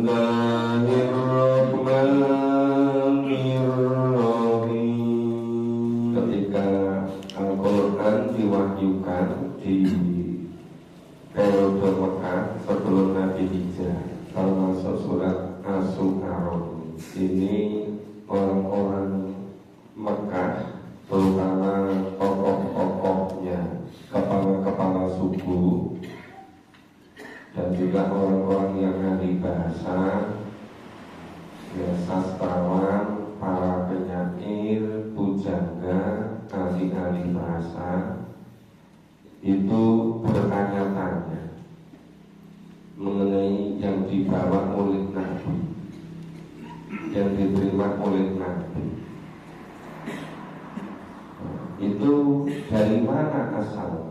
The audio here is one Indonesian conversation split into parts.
Bismillahirrahmanirrahim. Ketika Al-Quran diwahyukan di periode Mekah sebelum Nabi hijrah, termasuk surat As-Su'ara, ini orang-orang Mekah, terutama tokoh-tokohnya, kepala-kepala suku, dan juga orang-orang yang ahli bahasa, ya, sastrawan, para penyair, pujangga, ahli-ahli bahasa, itu bertanya-tanya mengenai yang dibawa oleh Nabi, yang diterima oleh Nabi. Itu dari mana asalnya?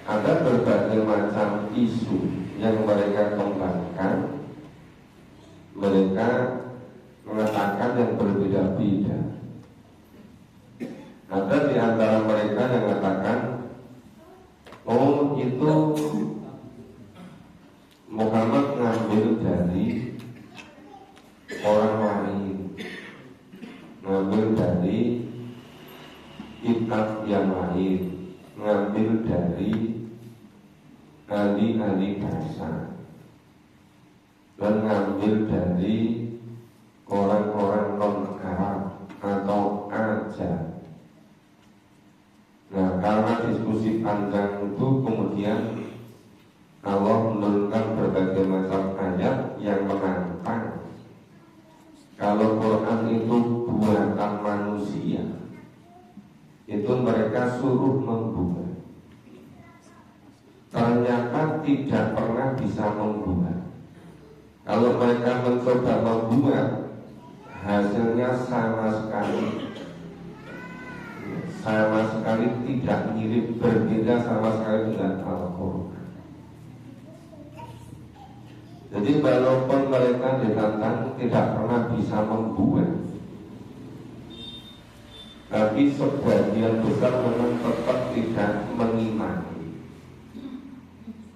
Ada berbagai macam isu yang mereka kembangkan. Mereka mengatakan yang berbeda-beda. Ada di antara mereka yang mengatakan, oh itu Muhammad ngambil dari orang lain, ngambil dari kitab yang lain, ngambil dari ahli-ahli bahasa, dan ngambil dari orang-orang non-Arab atau ajam. Nah, karena diskusi panjang itu, kemudian Allah menurunkan berbagai macam ayat yang menantang kalau Quran itu buatan manusia, itu mereka suruh membuat. Ternyata tidak pernah bisa membuat. Kalau mereka mencoba membuat, hasilnya sama sekali tidak mirip, berbeda sama sekali dengan Al-Quran. Jadi walaupun mereka ditantang tidak pernah bisa membuat, tapi sebagian besar memang tetap tidak mengimani.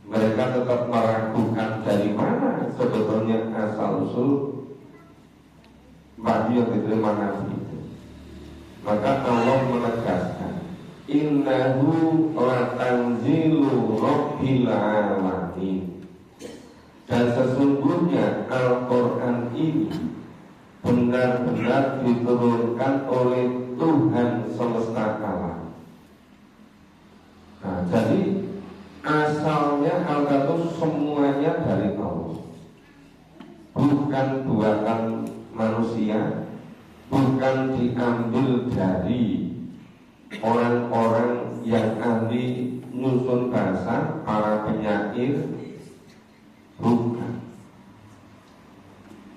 Mereka tetap meragukan dari mana sebetulnya asal-usul wahyu yang diterima Nabi itu. Maka Allah menegaskan, innahu latanzilu rabbil alamin. Dan sesungguhnya Al-Quran ini benar-benar diturunkan oleh Tuhan semesta alam. Nah, jadi asalnya Al-Quran itu semuanya dari Allah, bukan buatan manusia, bukan diambil dari orang-orang yang ahli nyusun bahasa, para penyair, bukan.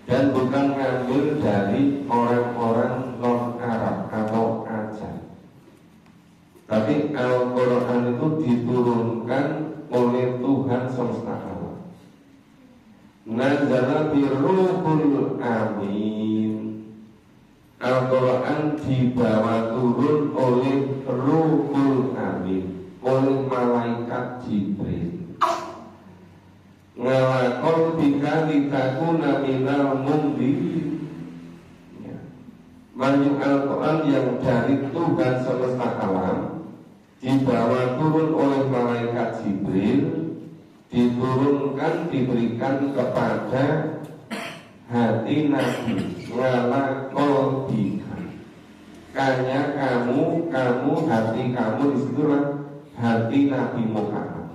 Dan bukan ngambil dari orang-orang non-Arab atau ajam. Tapi Al-Quran itu diturunkan oleh Tuhan semesta alam. Nazala biruhul amin. Al-Quran dibawa turun oleh Ruhul Amin, oleh malaikat Jibril. Ngalakol bika litakuna minal mundirin. Wahyu Al-Quran yang dari Tuhan semesta alam dibawa turun oleh malaikat Jibril, diturunkan, diberikan kepada hati Nabi. Ngalakol bika, kanya kamu hati kamu, disitulah hati Nabi Muhammad,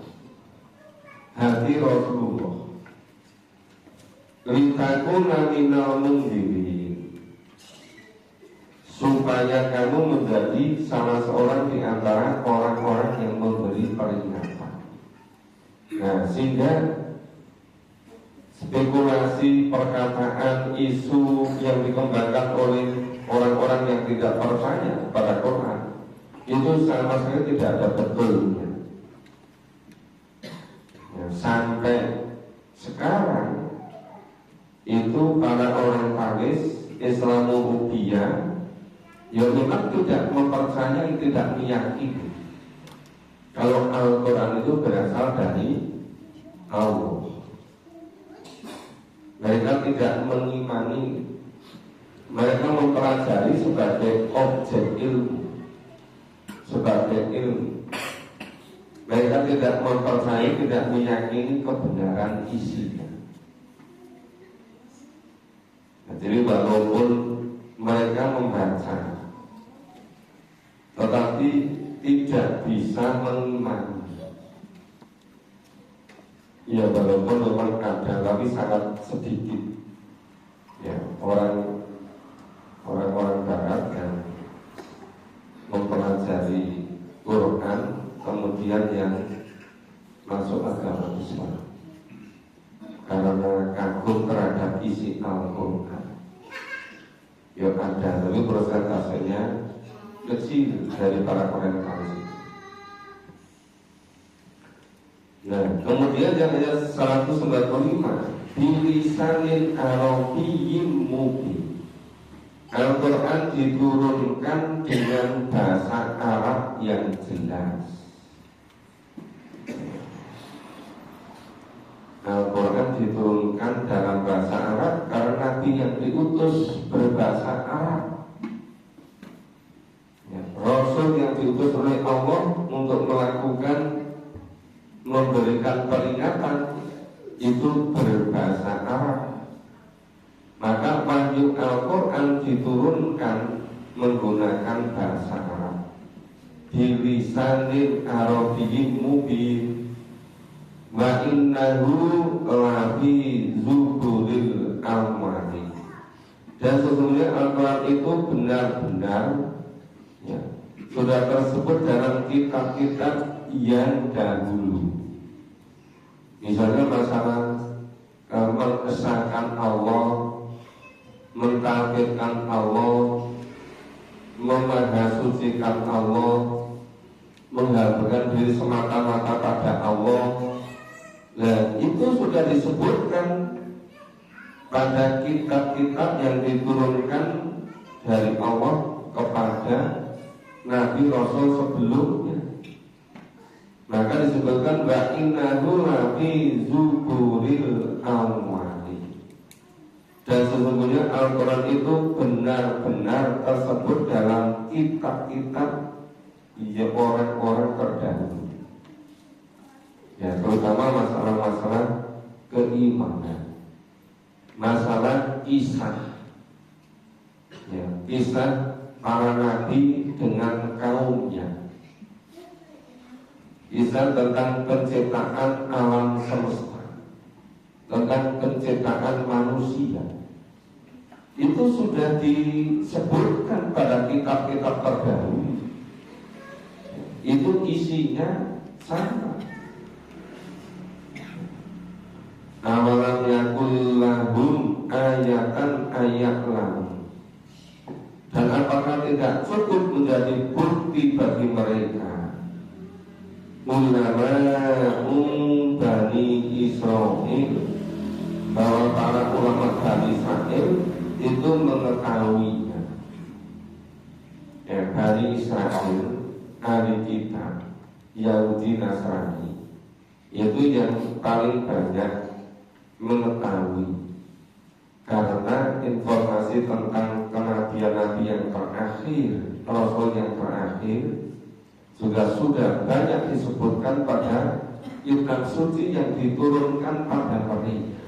hati Rasulullah. Litakuna minal mundirin, supaya kamu menjadi salah seorang di antara orang-orang yang memberi peringatan. Nah, sehingga spekulasi, perkataan, isu yang dikembangkan oleh orang-orang yang tidak percaya pada Quran itu sama sekali tidak ada betulnya. Ya, sampai sekarang itu para orientalis Islamofobia ya memang tidak mempercayai, tidak meyakini kalau Al-Quran itu berasal dari Allah. Mereka tidak mengimani, mereka mempelajari sebagai objek ilmu, sebagai ilmu. Mereka tidak mempercayai, tidak meyakini kebenaran isinya. Nah, jadi walaupun mereka membaca, tetapi tidak bisa mengimani. Ya walaupun memang ada, tapi sangat sedikit. Ya orang-orang Barat yang mempelajari Quran kemudian yang masuk agama Islam karena kagum terhadap isi Al-Quran. Ya ada, tapi persentasenya kecil dari para orientalis. Nah, kemudian yang ayat 195, bilisanin arabiyyin mubin. Al-Quran diturunkan dengan bahasa Arab yang jelas. Al-Quran diturunkan dalam bahasa Arab karena Nabi yang diutus berbahasa Arab. Ya, Rasul yang diutus oleh Allah untuk memberikan peringatan itu berbahasa Arab. Maka wahyu Al-Quran diturunkan menggunakan bahasa Arab. Bilisanin arabiyyin mubin. Wa innahu lafi zuburil awwali. Dan sesungguhnya Al-Quran itu benar-benar ya, sudah tersebut dalam kitab-kitab yang dahulu. Misalnya masalah mengesahkan Allah, mentauhidkan Allah, memahasucikan Allah, menghambakan diri semata-mata pada Allah. Nah, itu sudah disebutkan pada kitab-kitab yang diturunkan dari Allah kepada Nabi Rasul sebelumnya. Maka disebutkan wa innahu lafi zuburil awwali. Dan sesungguhnya Al-Quran itu benar-benar tersebut dalam kitab-kitab ya orang-orang terdahulu. Ya, terutama masalah-masalah keimanan, masalah kisah, ya, kisah para nabi dengan kaumnya, kisah tentang penciptaan alam semesta, tentang penciptaan manusia. Itu sudah disebutkan pada kitab-kitab terdahulu. Itu isinya sama. Awalam yakul lahum ayatan ayat lahum. Dan apakah tidak cukup menjadi bukti bagi mereka ulama Bani Israel, bahwa para ulama Bani Israel itu mengetahuinya. Ya, Bani Israel, ahli kitab Yahudi Nasrani, itu yang paling banyak mengetahui, karena informasi tentang kenabian Nabi yang terakhir, Rasul yang terakhir juga sudah banyak disebutkan pada kitab suci yang diturunkan pada mereka.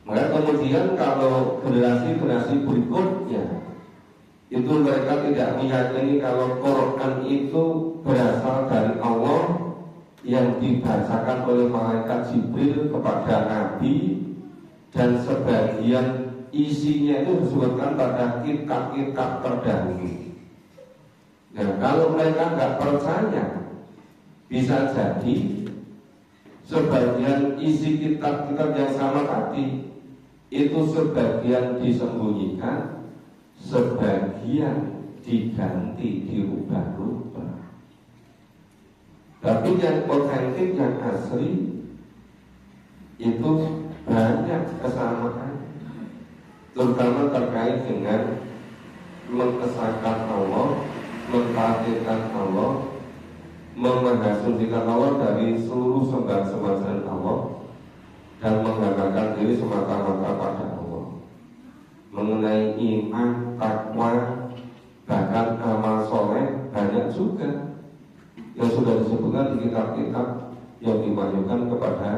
Maka kemudian kalau generasi-generasi berikutnya itu mereka tidak meyakini kalau Quran itu berasal dari Allah yang dibacakan oleh malaikat Jibril kepada Nabi, dan sebagian isinya itu disebutkan pada kitab-kitab terdahulu. Nah, kalau mereka nggak percaya, bisa jadi sebagian isi kitab-kitab yang sama tadi itu sebagian disembunyikan, sebagian diganti, dirubah-rubah. Tapi yang otentik, yang asli itu banyak kesamaan, terutama terkait dengan mengesahkan Allah, mentauhidkan Allah, memahasucikan Allah dari seluruh sembah-sembahan Allah, diri semata-mata pada Allah. Mengenai iman, takwa, bahkan amal soleh banyak juga yang sudah disebutkan di kitab-kitab yang diwahyukan kepada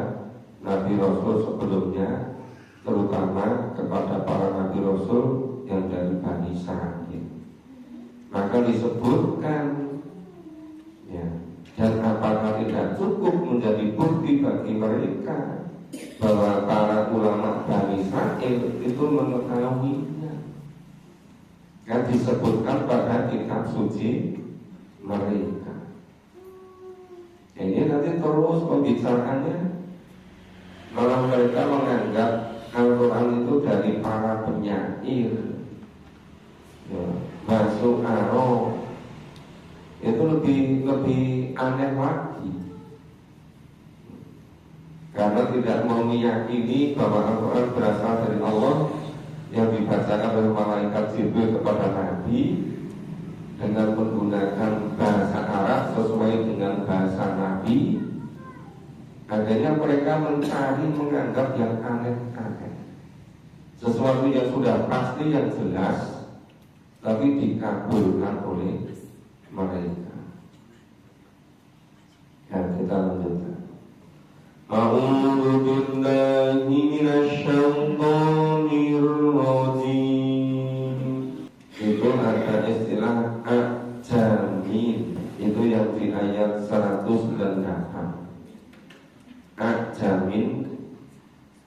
Nabi Rasul sebelumnya, terutama kepada para Nabi Rasul yang dari Bani Israil. Maka disebutkan ya, dan apakah tidak cukup menjadi bukti bagi mereka bahwa para ulama Bani Israil itu mengetahuinya, yang disebutkan pada kitab suci mereka. Ini nanti terus pembicaraannya, malah mereka menganggap Al-Quran itu dari para penyair ya, masuk aro. Itu lebih aneh lagi, karena tidak mau meyakini bahwa Al-Quran berasal dari Allah yang dibacakan oleh malaikat Jibril kepada Nabi dengan menggunakan bahasa Arab sesuai dengan bahasa Nabi. Akhirnya mereka mencari, menganggap yang aneh-aneh, sesuatu yang sudah pasti, yang jelas, tapi dikabulkan oleh mereka. Ya, kita lanjutkan. A'udzu billahi minasyaitonir rajim. Itu ada istilah ajamin, itu yang di ayat 198. Ajamin,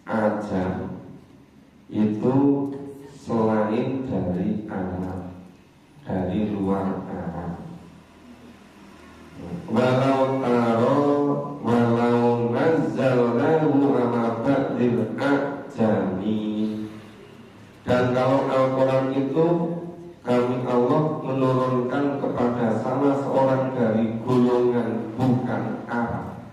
ajam itu selain dari Arab, dari luar Arab. Walau nazzalnahu ala ba'dil ajami. Dan kalau Al-Quran itu kami Allah menurunkan kepada salah seorang dari golongan bukan Arab,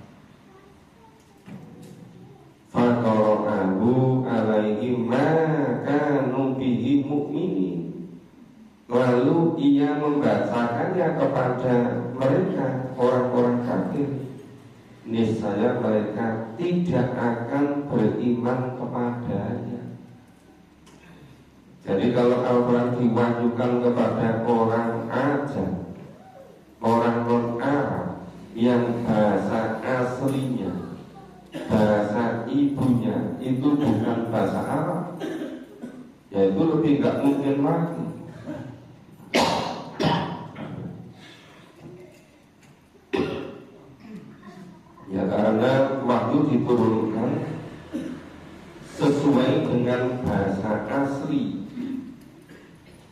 faqara'ahu alaihim ma kanu bihi mu'minin. Lalu ia membacakannya kepada mereka, orang-orang kafir, niscaya mereka tidak akan beriman kepadanya. Jadi kalau Al-Quran diwahyukan kepada orang ajam, orang non-Arab yang bahasa aslinya, bahasa ibunya itu bukan bahasa Arab, ya itu lebih gak mungkin lagi. Ya karena wahyu diturunkan sesuai dengan bahasa asli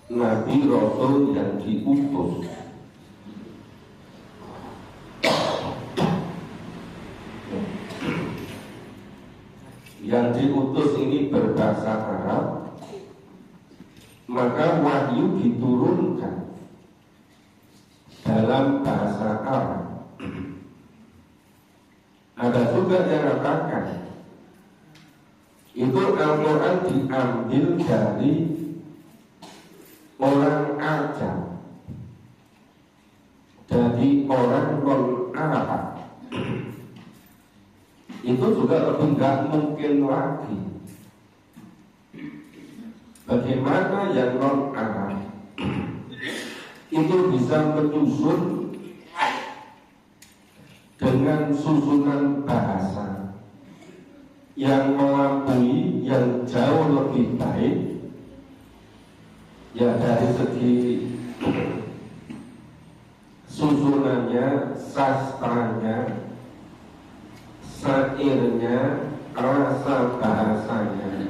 Nabi Rasul yang diutus. Yang diutus ini berbahasa Arab, maka wahyu diturunkan dalam bahasa Arab. Ada juga yang katakan itu Al-Quran diambil dari orang ajam, dari orang non-Arab. Itu juga lebih nggak mungkin lagi. Bagaimana yang non-Arab itu bisa menyusun dengan susunan bahasa yang melampaui, yang jauh lebih baik, ya dari segi susunannya, sastranya, syairnya, rasa bahasanya,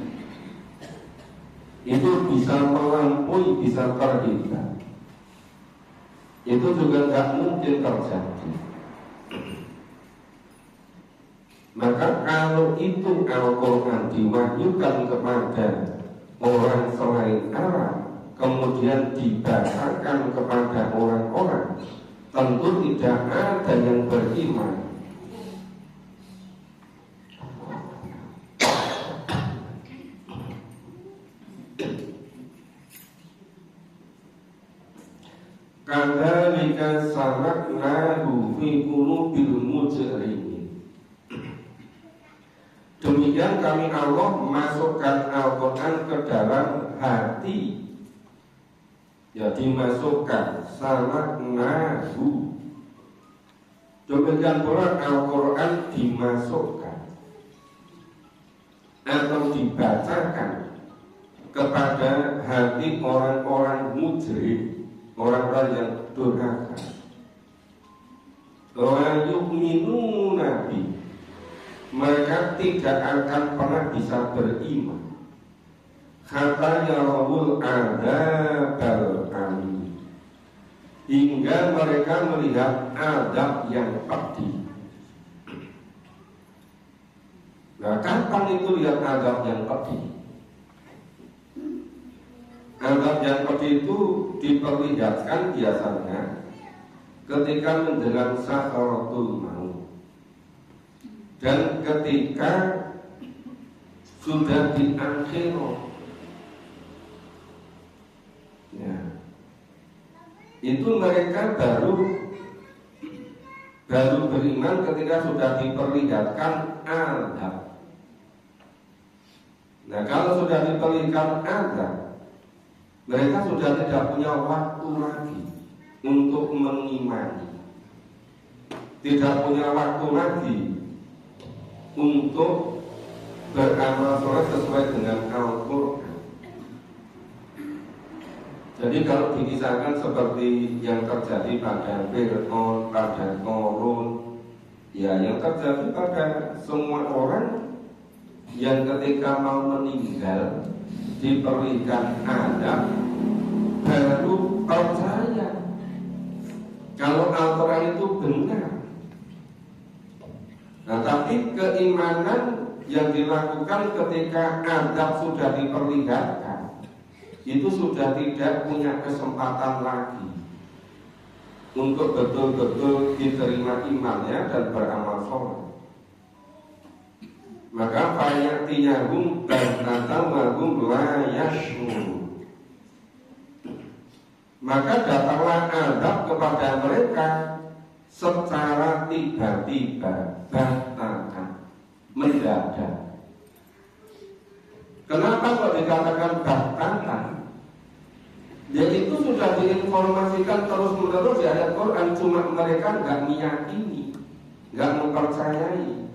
itu bisa melampaui, bisa terhindar. Itu juga nggak mungkin terjadi. Maka kalau itu Al-Quran diwahyukan kepada orang selain Arab, kemudian dibacakan kepada orang-orang, tentu tidak ada yang beriman. Kadzalika salaknahu fi qulubil mujrimin. Demikian kami Allah masukkan Al-Quran ke dalam hati. Ya, dimasukkan sama nahu. Demikian pula Al-Quran dimasukkan atau dibacakan kepada hati orang-orang mujrim, orang-orang yang durhaka. La yu'minuna bi, mereka tidak akan pernah bisa beriman hatta yarawul adzabal alim, hingga mereka melihat azab yang pedih. Nah, kapan itu lihat azab yang pedih? Azab yang pedih itu diperlihatkan biasanya ketika menjelang sakaratul maut dan ketika sudah di akhirat. Ya, itu mereka baru beriman ketika sudah diperlihatkan azab. Nah, kalau sudah diperlihatkan azab, mereka sudah tidak punya waktu lagi untuk mengimani, tidak punya waktu lagi untuk beramal soleh sesuai dengan Al-Quran. Jadi kalau dikisahkan seperti yang terjadi pada Fir'aun, pada Qarun, ya yang terjadi pada semua orang yang ketika mau meninggal diberikan adab baru percaya kalau Al-Quran itu benar. Nah, tapi keimanan yang dilakukan ketika adab sudah diperlihatkan itu sudah tidak punya kesempatan lagi untuk betul-betul diterima imannya dan beramal soleh. Maka fayatiyahum baghtatan wa hum la yash'urun, maka datanglah azab kepada mereka secara tiba-tiba, baghtatan, mendadak. Kenapa kok dikatakan baghtatan? Ya itu sudah diinformasikan terus-menerus di ayat Quran, cuma mereka nggak meyakini, nggak mempercayai.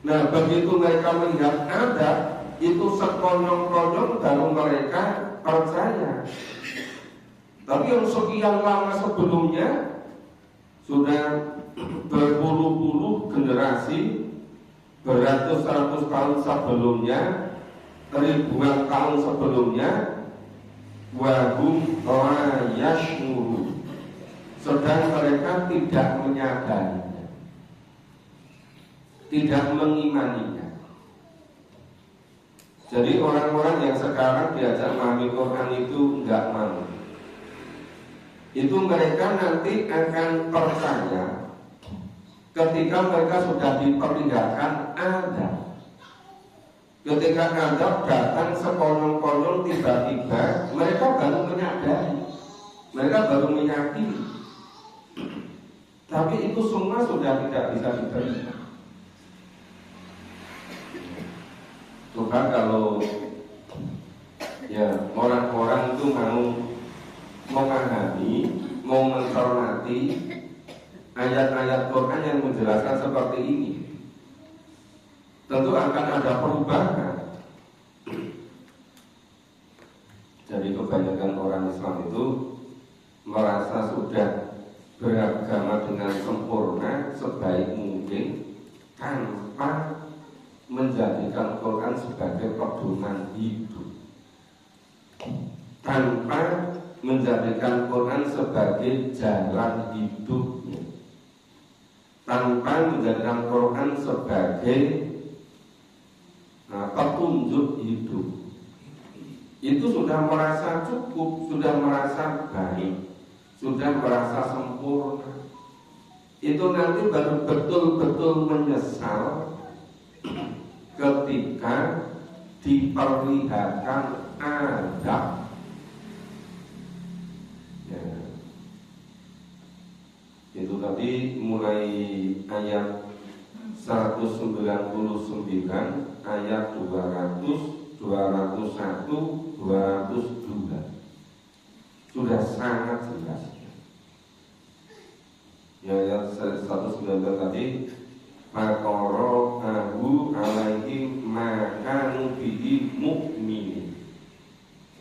Nah, begitu mereka melihat azab, itu sekonyong-konyong baru mereka percaya. Tapi yang sekian lama sebelumnya, sudah berpuluh-puluh generasi, beratus-ratus tahun sebelumnya, ribuan tahun sebelumnya, wahum la yash'urun, sedang mereka tidak menyadarinya, tidak mengimaninya. Jadi orang-orang yang sekarang diajak memahami Quran itu enggak mau. Itu mereka nanti akan percaya ketika mereka sudah diperlihatkan azab. Ketika azab datang sekonyong-konyong tiba-tiba, mereka baru menyadari, mereka baru meyakini. Tapi itu semua sudah tidak bisa diterima. Coba kalau ya orang-orang itu mau memahami, mau mencermati ayat-ayat Quran yang menjelaskan seperti ini, tentu akan ada perubahan. Jadi kebanyakan orang Islam itu merasa sudah beragama dengan sempurna sebaik mungkin tanpa menjadikan Quran sebagai pedoman hidup, tanpa menjadikan Quran sebagai jalan hidupnya, tanpa menjadikan Quran sebagai petunjuk hidup. Itu sudah merasa cukup, sudah merasa baik, sudah merasa sempurna. Itu nanti baru betul-betul menyesal ketika diperlihatkan azab. Ya. Itu tadi mulai ayat 199 ayat 200, 201, 202 sudah sangat jelas. Ya, ayat 119 tadi, Makoro ahu alaihi makanu bihi mu'minin.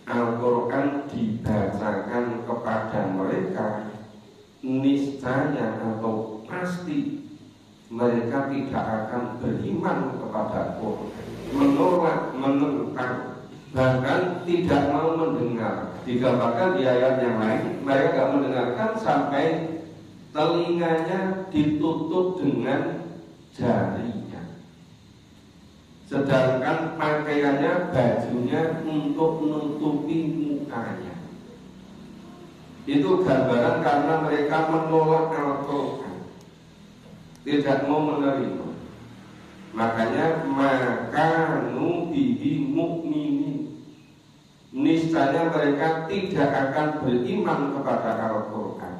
Al-Quran dibacakan kepada mereka, niscaya atau pasti mereka tidak akan beriman kepada Quran, menolak, menentang, bahkan tidak mau mendengar. Digambarkan di ayat yang lain, mereka tidak mendengarkan sampai telinganya ditutup dengan jarinya, sedangkan pakaiannya, bajunya untuk menutupi mukanya. Itu gambaran karena mereka menolak Al-Quran, tidak mau menerima. Makanya makanu bihi mu'minin, niscaya mereka tidak akan beriman kepada Al-Quran.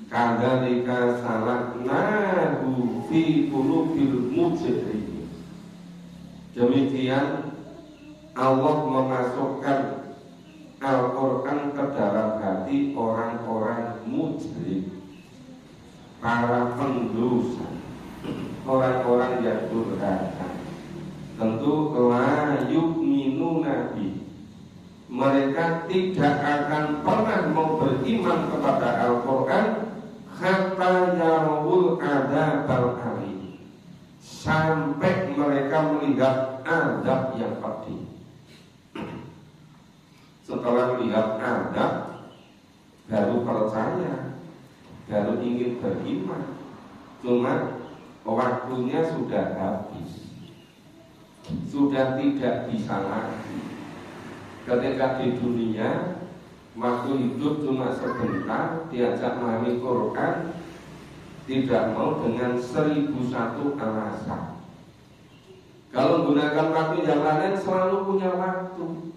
Kadzalika salaknahu fi qulubil mujrimin. Demikian Allah memasukkan Al-Quran ke dalam hati orang-orang mujrim, para pendosa, orang-orang yang durhaka. Tentu la yu'minuna bihi, mereka tidak akan pernah mau beriman kepada Al-Quran hatta yarawul adzabal alim, sampai mereka melihat azab yang pedih. Setelah melihat azab baru percaya, baru ingin beriman. Cuma waktunya sudah habis, sudah tidak bisa lagi. Ketika di dunia waktu hidup cuma sebentar, diajak memahami Quran tidak mau dengan 1001 alasan. Kalau menggunakan waktu yang lain selalu punya waktu,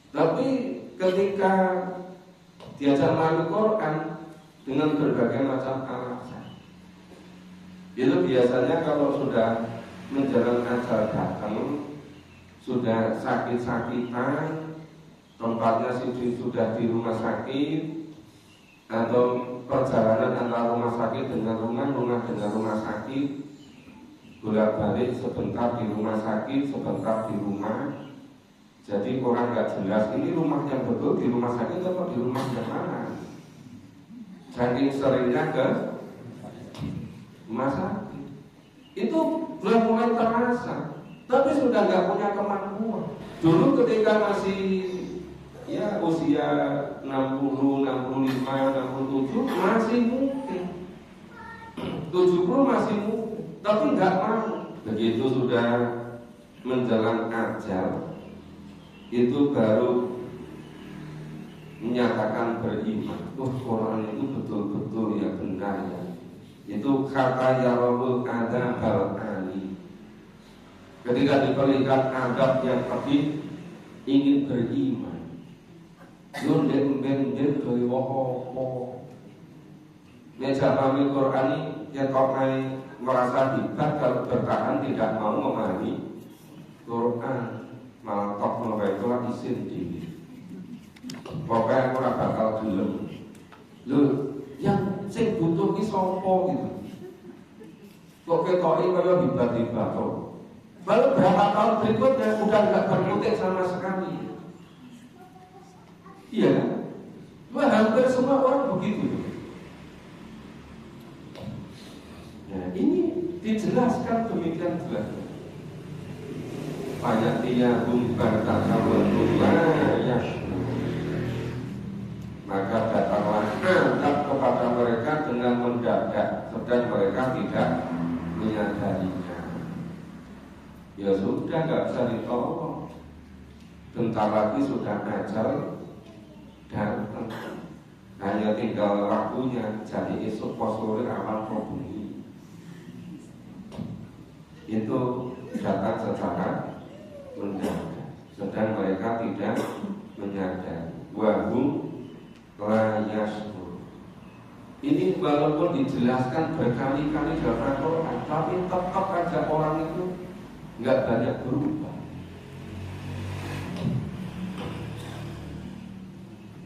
tapi ketika diajak memahami Quran dengan berbagai macam alasan, itu biasanya kalau sudah menjelang ajal datang, sudah sakit-sakitan, tempatnya sudah di rumah sakit, atau perjalanan antara rumah sakit dengan rumah dengan rumah sakit, bolak-balik sebentar di rumah sakit, sebentar di rumah. Jadi orang nggak jelas ini rumah yang betul di rumah sakit atau di rumah yang mana. Saking seringnya ke rumah sakit, itu sudah mulai terasa, tapi sudah nggak punya kemampuan. Dulu ketika masih ya usia 60, 65, 67 masih mungkin, 70 masih mungkin, tapi nggak mau. Begitu sudah menjelang ajal, itu baru menyatakan beriman. Quran itu betul-betul ya benar ya. Itu kata yarawul adzabal alim. Ketika diperlihatkan adab yang pedih, ingin beriman. Yo ndek dari wopo. Meja pahami Quran ini ya kok merasa hebat kalau bertahan tidak mau memahami Quran, malah tok mulai keluar isin diri. Pokoknya aku ora bakal gelem. Lho, yang sing butuh ki sapa gitu. Kok ketoke kaya hebat-hebat kok. Baru berapa tahun berikutnya udah nggak berkutik sama sekali. Iya kan? Wah, hampir semua orang begitu. Nah, ini dijelaskan demikian jelas. Ayatnya maka datanglah azab kepada mereka dengan mendadak, sedang mereka tidak menyadarinya. Ya sudah, nggak bisa ditolong. Bentar lagi sudah ajal datang, hanya tinggal waktunya. Jadi esok sore awan bumi itu datang secara mendadak, sedang mereka tidak menyadari. Wahum la yashkur, Ini walaupun dijelaskan berkali-kali dalam Al-Quran, tapi tetap aja orang itu nggak banyak berubah.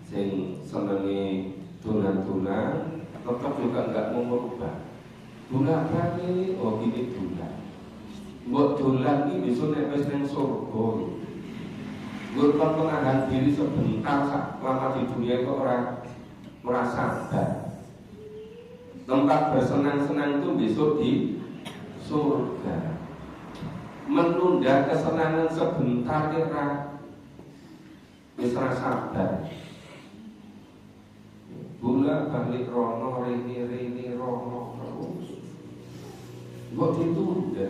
Sing senengi tulan-tulan tetap juga nggak mau berubah. Bulan ini, oh ini bulan. Buat dolan ini besok nek wis ning surga. Buat menahan diri sebentar lama di dunia itu orang merasa sabar. Tempat bersenang-senang itu besok di surga. Menunda kesenangan sebentar kira bisa sabar. Bola balik rono rini rono terus. Kok ditunda?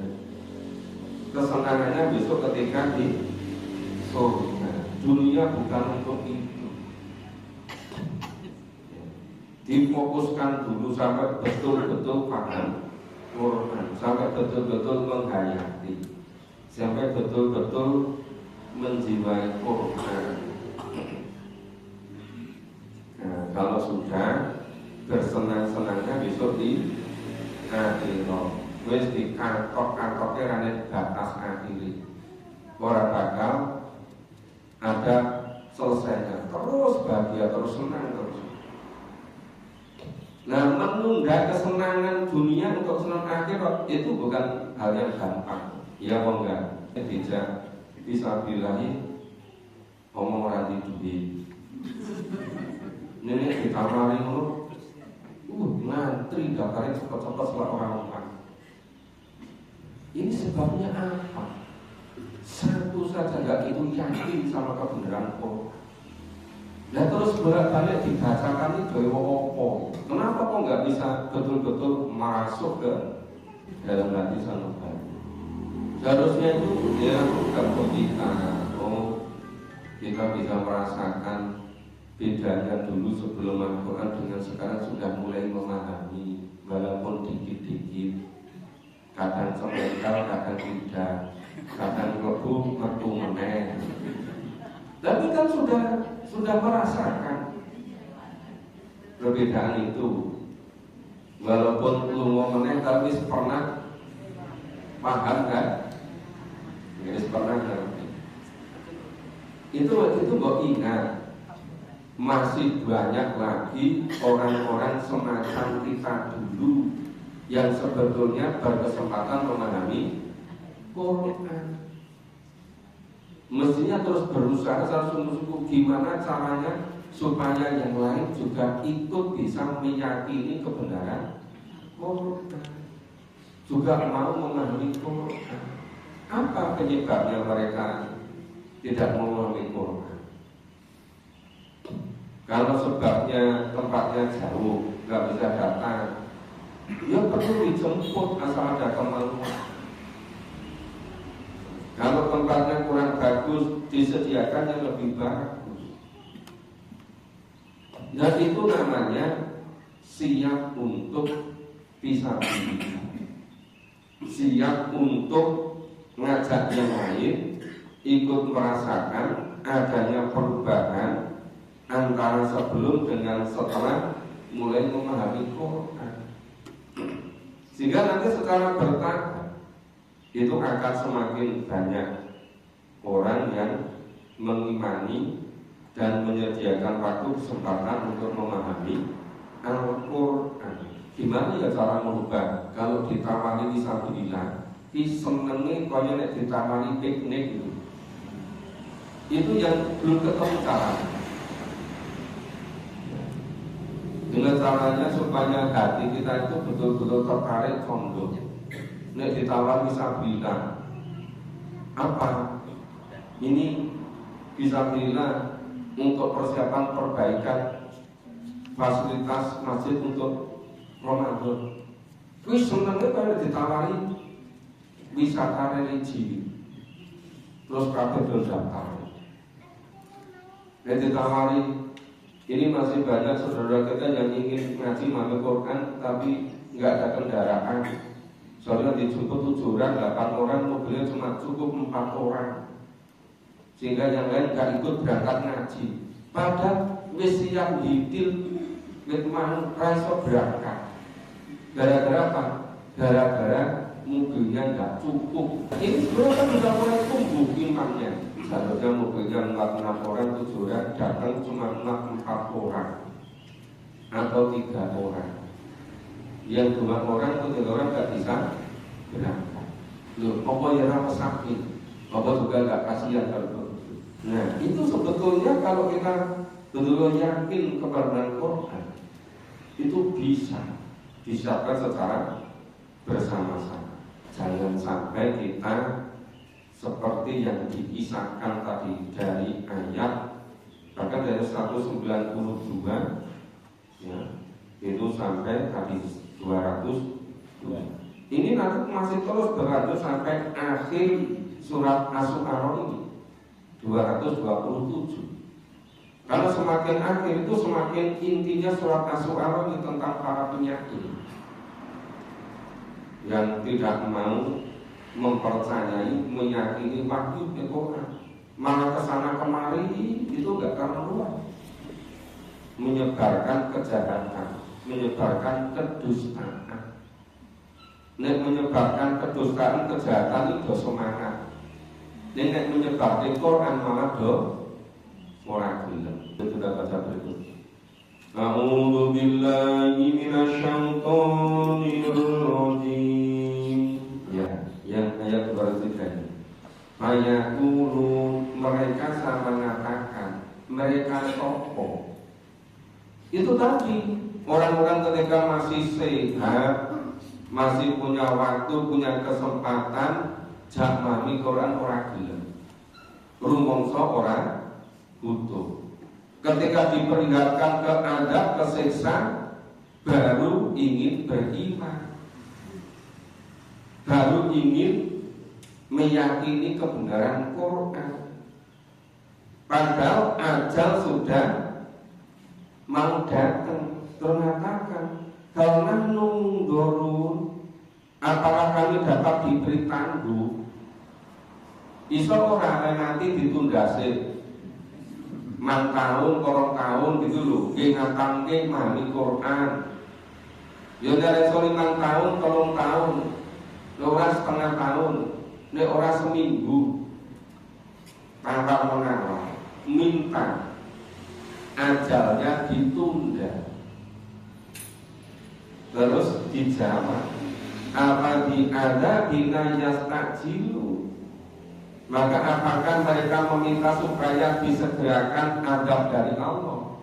Kesenangannya besok ketika di surga. Dunia bukan untuk itu. Difokuskan dulu sampai betul-betul paham Quran, sampai betul-betul menghayati, sampai betul-betul menjiwai Quran. Nah, kalau sudah bersenang-senangnya besok di akhirat, wis di kantor-kantornya rane batas akhir. Orang bakal ada selesainya, terus bahagia, terus senang terus. Nah, menunda kesenangan dunia untuk senang akhirat itu bukan hal yang gampang. Ya mau enggak? Tidak bisa bilahi ngomong orang duit. Nenek ditawari ngono. Ngantri daftarnya cepet-cepet setelah orang. Ini sebabnya apa? Satu saja enggak itu yakin sama kebenaran Quran. Nah terus bolak-balik dibacakan itu opo. Kenapa kok nggak bisa betul-betul masuk ke dalam hati sanubari? Seharusnya itu dia bukan kita. Oh, kita bisa merasakan bedanya dulu sebelum Al-Quran dengan sekarang sudah mulai memahami, walaupun dikit-dikit. Kadang semental, kadang tidak, kadang ngebu, ngebu meneh. Tapi kan sudah merasakan perbedaan itu. Walaupun lu mau meneng tapi pernah paham kan? Ya pernah ngerti. Itu kok ingat, masih banyak lagi orang-orang semacam kita dulu yang sebetulnya berkesempatan memahami Quran. Mestinya terus berusaha sungguh-sungguh gimana caranya supaya yang lain juga ikut bisa meyakini kebenaran Quran, juga mau memahami Quran. Apa penyebabnya mereka tidak mau memahami Quran? Kalau sebabnya tempatnya jauh, nggak bisa datang, ya perlu dijemput asal ada kemauan. Kalau tempatnya kurang bagus, disediakan yang lebih bagus. Dan itu namanya siap untuk fisabilillah, siap untuk ngajak yang lain ikut merasakan adanya perubahan antara sebelum dengan setelah mulai memahami Quran. Sehingga nanti secara bertahap itu akan semakin banyak orang yang mengimani dan menyediakan waktu kesempatan untuk memahami Al-Quran. Gimana ya cara merubah? Kalau ditawari fisabilillah, senengnya kaya nek ditawari piknik itu yang belum ketemu cara. Dengan caranya supaya hati kita itu betul-betul tertarik condong. Nek ditawar fisabilillah apa? Ini fisabilillah untuk persiapan perbaikan fasilitas masjid untuk Ramadan. Wis senengnya kalau ditawari wisata religi, terus kabeh daftar. Nek ditawari ini masih banyak saudara kita yang ingin ngaji mahal Quran tapi nggak ada kendaraan. Soalnya dijemput 7 orang, 8 orang, mobilnya cuma cukup 4 orang, sehingga yang lain gak ikut berangkat ngaji. Padahal wis siap detail wit mang raiso berangkat. Gara-gara apa? Gara-gara mobilnya nggak cukup. Ini sebenarnya kan sudah mulai tumbuh imannya. Seharusnya mobilnya 46 orang, 7 orang, datang cuma 4 orang atau 3 orang. Yang 2 orang atau 3 orang nggak bisa berangkat. Loh, apa ya rasa sakit? Apa juga nggak kasihan kalau begitu? Nah, itu sebetulnya kalau kita betul-betul yakin kepada Quran, itu bisa disiapkan secara bersama-sama. Jangan sampai kita seperti yang dikisahkan tadi dari ayat, bahkan dari 192 ya, itu sampai tadi 200. Ini nanti masih terus berlanjut sampai akhir surat As-Su'ara ini 227. Karena semakin akhir itu semakin intinya surat As-Su'ara ini tentang para penyakit yang tidak mau mempercayai, meyakini wahyu Quran, malah kesana kemari itu gak karuan, menyebarkan kejahatan, menyebarkan kedustaan. Nek menyebarkan kedustaan, kejahatan itu semangat. Nek menyebarkan Quran malah orang gelem. Kita sudah baca berikut. A'udzu billahi minasyaitonir rajim. Ya, yang ayat 203. Ayaqulu, mereka sama mengatakan, mereka sopo. Itu tadi orang-orang ketika masih sehat, masih punya waktu, punya kesempatan, jamani Quran ora gelem. Rumangsa ora butuh. Ketika diperingatkan ke adab, kesiksa, baru ingin beriman, baru ingin meyakini kebenaran Quran. Padahal ajal sudah mau datang. Ternyatakan karena nungdorun, apakah kami dapat diberi tangguh? Iso ora nanti ditunda sih. Man tahun, korong tahun gitu loh. Ngatangke mani Quran. Ya dari 5 tahun, 3 tahun. Ora setengah tahun. Nek ora seminggu. Tanpa mengarah. Minta ajalnya ditunda. Terus dijawab, apa diada bina yastajilu, maka apakah mereka meminta supaya disegerakan adab dari Allah?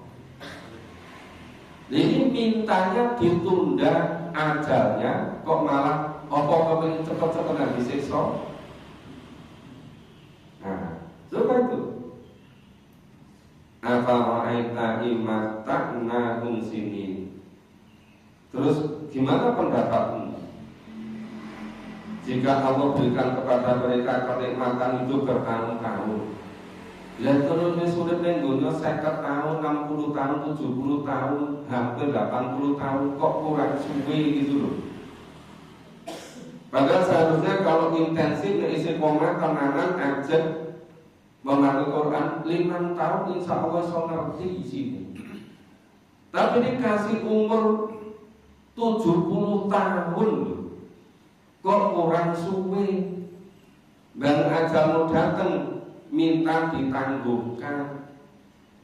Ini mintanya ditunda ajalnya, kok malah kepengen cepet-cepetan disiksa? Nah, coba itu. Apa ra'aita imatta'na sini. Terus gimana pendapatmu jika Allah berikan kepada mereka kenikmatan hidup bertahun-tahun? Lihat terus sulit dunia 50 tahun, 60 tahun, 70 tahun, hampir 80 tahun, kok kurang suwe gitu loh. Padahal seharusnya kalau intensif isi koma tenangan aja memahami Quran 5 tahun insya Allah so ngerti di sini. Tapi dikasih umur 70 tahun kok kurang suwe. Dan ajalmu datang minta ditangguhkan,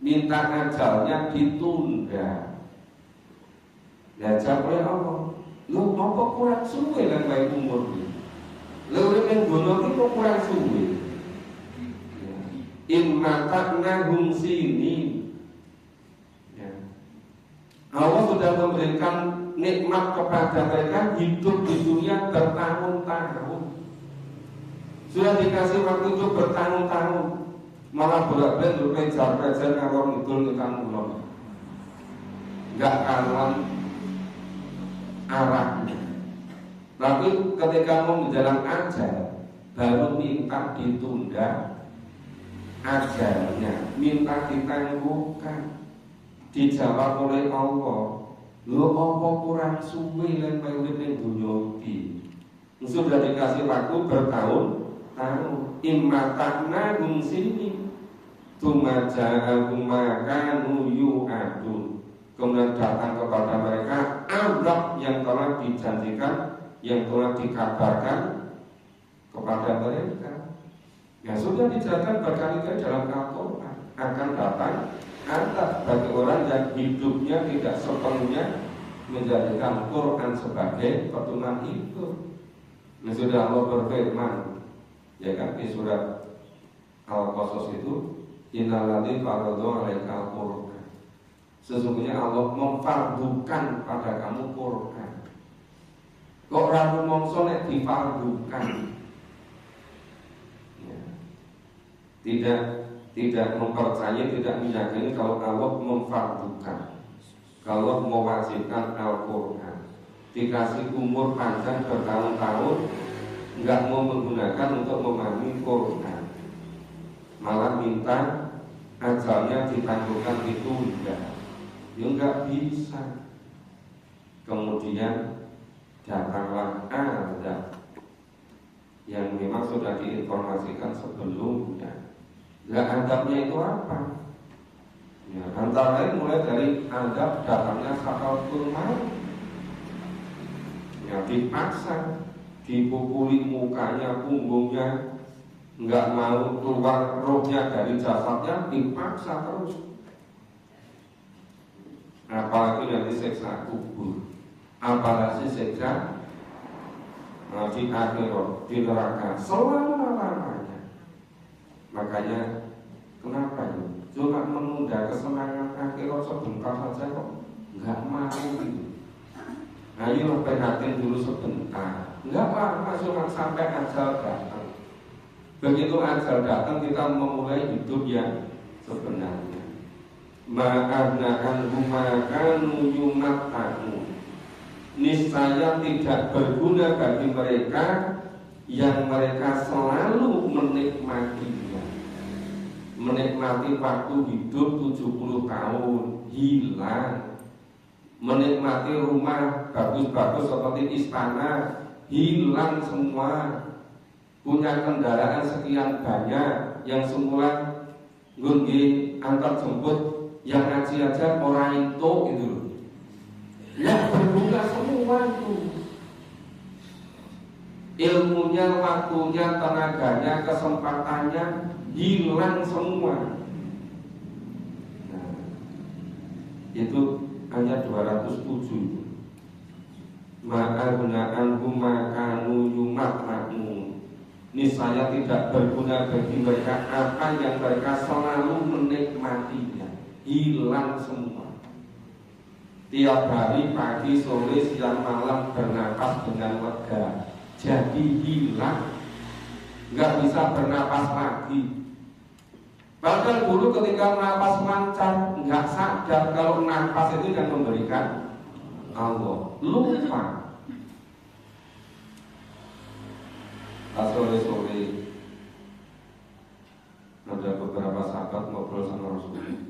minta ajalnya ditunda. Ya jawab oleh Allah, lu apa kurang suwe lan bae umur iki. Lha urip ning donya iki kok kurang suwe. In mata'nahum sini. Ya. Allah sudah memberikan nikmat kepada mereka hidup di dunia bertahun-tahun. Sudah dikasih waktu itu bertahun-tahun, malah bolak-balik berkejar-kejar ngalor ngidul nikah mulon. Enggak karuan arahnya. Tapi ketika mau menjalan ajal, baru minta ditunda ajalnya, minta ditangguhkan. Dijawab oleh Allah, lu apa kurang suwe lan urip ning dunya iki. Sudah dikasih waktu bertahun-tahun. Immatana sini tumaja'ahum makanu yu'adun. kemudian datang kepada mereka azab yang telah dijanjikan, yang telah dikabarkan kepada mereka. Ya sudah dijelaskan berkali-kali dalam Al-Quran, akan datang azab bagi orang yang hidupnya tidak sepenuhnya menjadikan Quran sebagai petunjuk itu. Nah, sudah Allah berfirman, ya kan, di surat Al-Qasas itu, innalladzi faradha 'alaikal Qur'an. Sesungguhnya Allah memfardukan pada kamu Quran. Kok ramu mongso nek difardukan? Ya. Tidak mempercayai, tidak meyakini kalau Allah memfardukan, kalau mewajibkan Al-Quran. Dikasih umur panjang bertahun-tahun, nggak mau menggunakan untuk memahami Quran, malah minta ajalnya ditangguhkan, ditunda. Ya nggak bisa. Kemudian datanglah azab yang memang sudah diinformasikan sebelumnya. Ya, azabnya itu apa? Ya, antara lain mulai dari azab datangnya sakaratul maut. Ya, dipaksa, dipukuli mukanya, punggungnya, nggak mau keluar rohnya dari jasadnya, dipaksa terus. Apalagi yang disiksa kubur, apalagi siksa di akhirat, di neraka selama-lamanya. Makanya kenapa ya? Cuma menunda kesenangan akhirat sebentar saja kok nggak mau gitu. Ayo perhatiin dulu sebentar, nggak lama, cuma sampai ajal datang. Begitu ajal datang kita memulai hidup yang sebenarnya. Ma'abna'an humakanu yumata'u, niscaya tidak berguna bagi mereka yang mereka selalu menikmatinya. Menikmati waktu hidup 70 tahun hilang, menikmati rumah bagus-bagus seperti istana hilang semua, punya kendaraan sekian banyak yang semula ngunggi antar jemput, yang ngaji aja orang itu gitu, yang berguna semua itu. Ilmunya, waktunya, tenaganya, kesempatannya hilang semua. Nah, itu ayat 207. Ma'aghna'an huma kanu yumat'amu, niscaya tidak berguna bagi mereka apa yang mereka selalu menikmatinya, hilang semua. Tiap hari pagi, sore, siang, malam bernapas dengan lega, jadi hilang, nggak bisa bernapas lagi. Padahal dulu ketika napas lancar, nggak sadar kalau napas itu yang memberikan Allah, lupa. Pas sore-sore ada beberapa sahabat ngobrol sama Rasulullah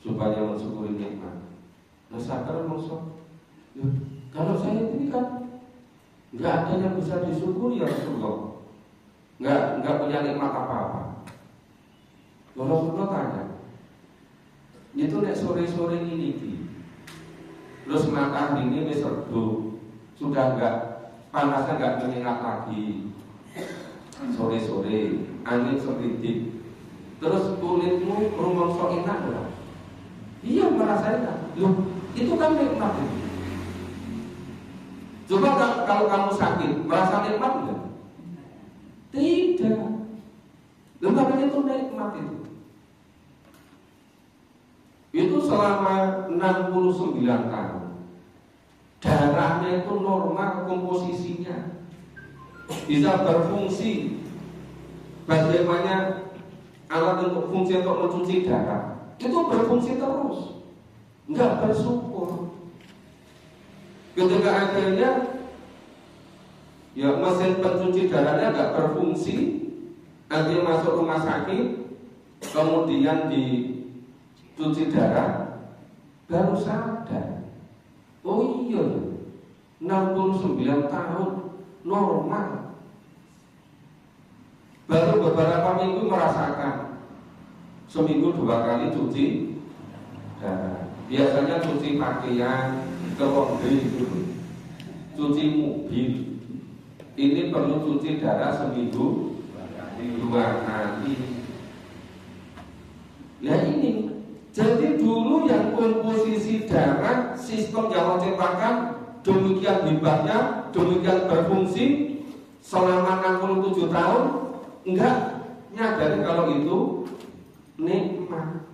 supaya mensyukuri nikmat. Nah, sadar maksud, kalau saya ini kan nggak ada yang bisa disyukuri ya Rasulullah, nggak punya nikmat apa-apa. Rasulullah tanya, itu nek sore-sore ini, terus matahari ini wis redup, sudah nggak panasnya, nggak menyengat lagi. Sore-sore angin sedikit, terus kulitmu rumongso enak loh. Iya, merasa enak. Loh, itu kan nikmat itu. Coba kalau kamu sakit, merasa nikmat enggak? Tidak. Lembaga itu nikmat itu. Itu selama 69 tahun. Darahnya itu normal komposisinya, bisa berfungsi. Bagaimana alat untuk fungsi untuk mencuci darah itu berfungsi terus, nggak bersyukur. Ketika akhirnya ya mesin pencuci darahnya nggak berfungsi, akhirnya masuk rumah sakit, kemudian dicuci darah, baru sadar, oh iya, 69 tahun normal. Baru beberapa minggu merasakan, seminggu 2 kali cuci darah. Biasanya cuci pakaian ke laundry itu, cuci mobil, ini perlu cuci darah seminggu 2 kali. Ya ini, jadi dulu yang komposisi darah, sistem yang menciptakan demikian hebatnya, demikian berfungsi selama 67 tahun, enggak nyadari kalau itu nikmat.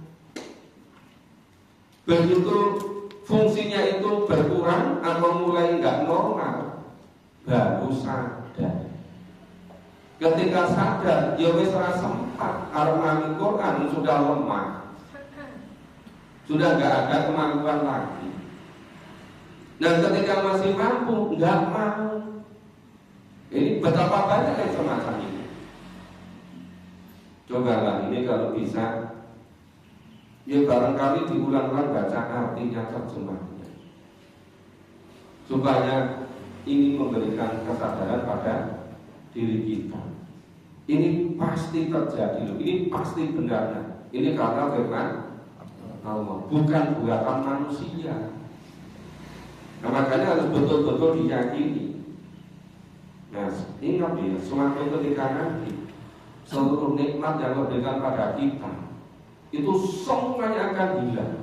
Begitu fungsinya itu berkurang atau mulai enggak normal, baru sadar. Ketika sadar, ya wis ora sempat arep Quran, sudah lemah, sudah enggak ada kemampuan lagi. Dan ketika masih mampu, enggak mau. Ini betapa banyak yang semacam ini. Cobalah ini kalau bisa, ya barangkali diulang-ulang baca artinya, terjemahnya, supaya ini memberikan kesadaran pada diri kita. Ini pasti terjadi loh, ini pasti benarnya. Ini karena firman Allah, bukan buatan manusia. Nah, makanya harus betul-betul diyakini. Nah, ingat ya, suatu ketika nanti seluruh nikmat yang diberikan pada kita itu semuanya akan hilang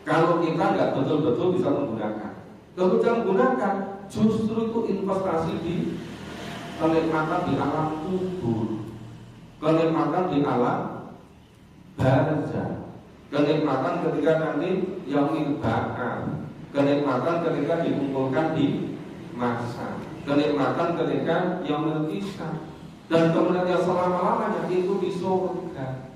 kalau kita nggak betul-betul bisa menggunakan. Kalau kita menggunakan, justru itu investasi di kenikmatan di alam kubur, kenikmatan di alam barzah, kenikmatan ketika nanti yaumil ba'ats, kenikmatan ketika dikumpulkan di masa, kenikmatan ketika yaumil hisab, dan kemudian yang selama-lamanya itu di surga.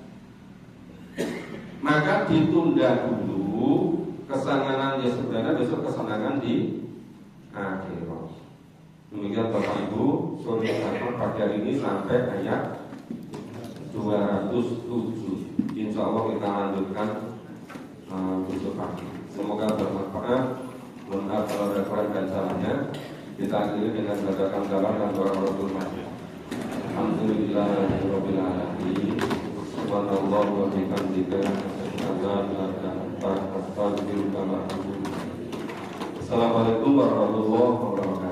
Maka ditunda dulu kesenangan, ya sebenarnya besok kesenangan di akhirat. Demikian Bapak Ibu, sore pagi hari ini sampai ayat 207. Insya Allah kita lanjutkan besok pagi. Semoga bermanfaat. Mohon maaf kalau ada kurang dan salahnya. Kita akhiri dengan bacaan salam dan doa Rasulullah. Alhamdulillahirabbil alamin. Subhanallah wa bihamdika asyhadu an la ilaha illa anta astaghfiruka wa atubu ilaik. Assalamualaikum warahmatullahi wabarakatuh.